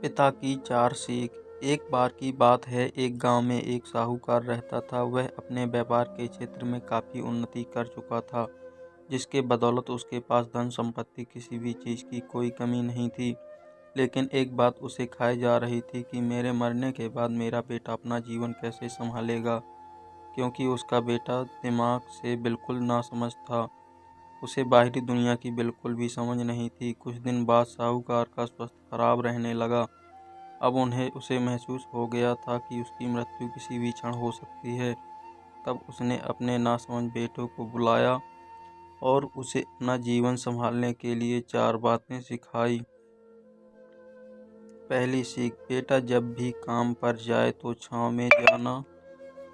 पिता की चार सीख। एक बार की बात है, एक गांव में एक साहूकार रहता था। वह अपने व्यापार के क्षेत्र में काफ़ी उन्नति कर चुका था, जिसके बदौलत उसके पास धन संपत्ति किसी भी चीज़ की कोई कमी नहीं थी। लेकिन एक बात उसे खाई जा रही थी कि मेरे मरने के बाद मेरा बेटा अपना जीवन कैसे संभालेगा, क्योंकि उसका बेटा दिमाग से बिल्कुल नासमझ था। उसे बाहरी दुनिया की बिल्कुल भी समझ नहीं थी। कुछ दिन बाद साहूकार का स्वास्थ्य खराब रहने लगा। अब उसे महसूस हो गया था कि उसकी मृत्यु किसी भी क्षण हो सकती है। तब उसने अपने नासमझ बेटे को बुलाया और उसे अपना जीवन संभालने के लिए चार बातें सिखाई। पहली सीख, बेटा जब भी काम पर जाए तो छाँव में जाना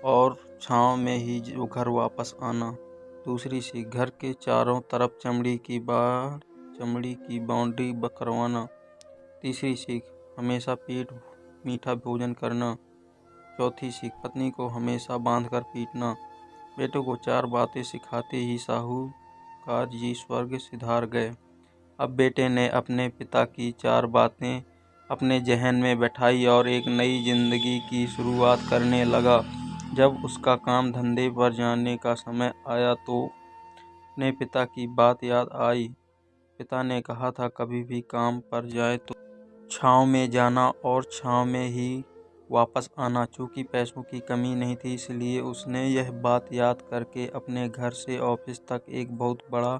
और छाँव में ही घर वापस आना। दूसरी सीख, घर के चारों तरफ चमड़ी की बाउंड्री करवाना। तीसरी सीख, हमेशा पेट मीठा भोजन करना। चौथी सीख, पत्नी को हमेशा बांधकर पीटना। बेटे को चार बातें सिखाते ही साहूकार जी स्वर्ग सिधार गए। अब बेटे ने अपने पिता की चार बातें अपने जहन में बैठाई और एक नई जिंदगी की शुरुआत करने लगा। जब उसका काम धंधे पर जाने का समय आया तो अपने पिता की बात याद आई। पिता ने कहा था, कभी भी काम पर जाए तो छाँव में जाना और छाँव में ही वापस आना। चूँकि पैसों की कमी नहीं थी, इसलिए उसने यह बात याद करके अपने घर से ऑफिस तक एक बहुत बड़ा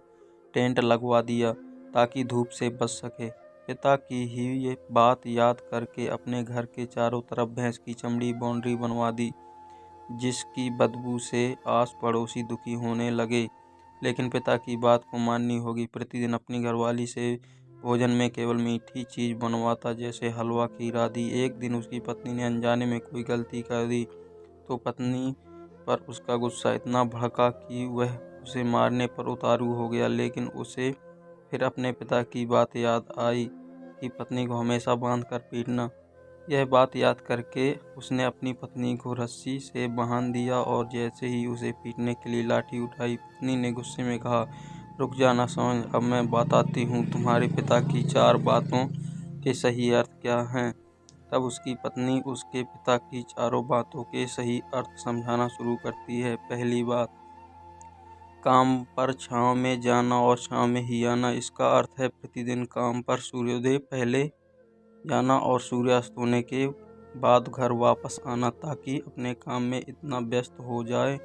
टेंट लगवा दिया ताकि धूप से बच सके। पिता की ही ये बात याद करके अपने घर के चारों तरफ भैंस की चमड़ी बाउंड्री बनवा दी, जिसकी बदबू से आस पड़ोसी दुखी होने लगे। लेकिन पिता की बात को माननी होगी। प्रतिदिन अपनी घरवाली से भोजन में केवल मीठी चीज़ बनवाता, जैसे हलवा, खीर आदि। एक दिन उसकी पत्नी ने अनजाने में कोई गलती कर दी तो पत्नी पर उसका गुस्सा इतना भड़का कि वह उसे मारने पर उतारू हो गया। लेकिन उसे फिर अपने पिता की बात याद आई कि पत्नी को हमेशा बांध कर पीटना। यह बात याद करके उसने अपनी पत्नी को रस्सी से बांध दिया और जैसे ही उसे पीटने के लिए लाठी उठाई, पत्नी ने गुस्से में कहा, रुक जा ना समझ, अब मैं बताती हूँ तुम्हारे पिता की चार बातों के सही अर्थ क्या हैं। तब उसकी पत्नी उसके पिता की चारों बातों के सही अर्थ समझाना शुरू करती है। पहली बात, काम पर छाँव में जाना और छाँव में ही आना। इसका अर्थ है प्रतिदिन काम पर सूर्योदय पहले जाना और सूर्यास्त होने के बाद घर वापस आना, ताकि अपने काम में इतना व्यस्त हो जाए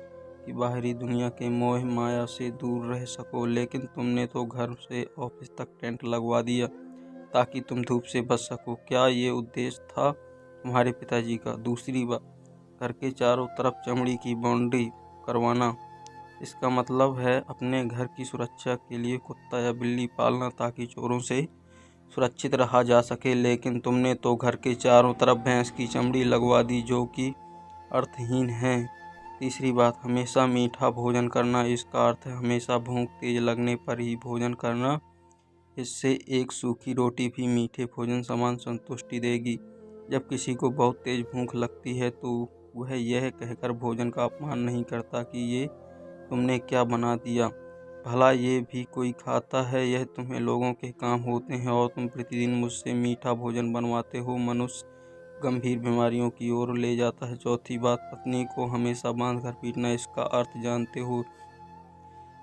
कि बाहरी दुनिया के मोह माया से दूर रह सको। लेकिन तुमने तो घर से ऑफिस तक टेंट लगवा दिया ताकि तुम धूप से बच सको। क्या ये उद्देश्य था तुम्हारे पिताजी का? दूसरी बात, घर के चारों तरफ चमड़ी की बाउंड्री करवाना। इसका मतलब है अपने घर की सुरक्षा के लिए कुत्ता या बिल्ली पालना ताकि चोरों से सुरक्षित रहा जा सके। लेकिन तुमने तो घर के चारों तरफ भैंस की चमड़ी लगवा दी, जो कि अर्थहीन है। तीसरी बात, हमेशा मीठा भोजन करना। इसका अर्थ है हमेशा भूख तेज लगने पर ही भोजन करना। इससे एक सूखी रोटी भी मीठे भोजन समान संतुष्टि देगी। जब किसी को बहुत तेज भूख लगती है तो वह यह कहकर भोजन का अपमान नहीं करता कि ये तुमने क्या बना दिया, भला ये भी कोई खाता है। यह तुम्हें लोगों के काम होते हैं और तुम प्रतिदिन मुझसे मीठा भोजन बनवाते हो। मनुष्य गंभीर बीमारियों की ओर ले जाता है। चौथी बात, पत्नी को हमेशा बांध कर पीटना। इसका अर्थ जानते हो?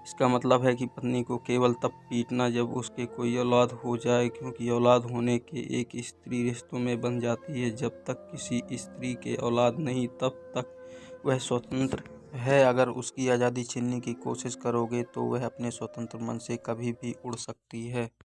इसका मतलब है कि पत्नी को केवल तब पीटना जब उसके कोई औलाद हो जाए, क्योंकि औलाद होने के एक स्त्री रिश्तों में बन जाती है। जब तक किसी स्त्री के औलाद नहीं, तब तक वह स्वतंत्र है। अगर उसकी आज़ादी छीनने की कोशिश करोगे तो वह अपने स्वतंत्र मन से कभी भी उड़ सकती है।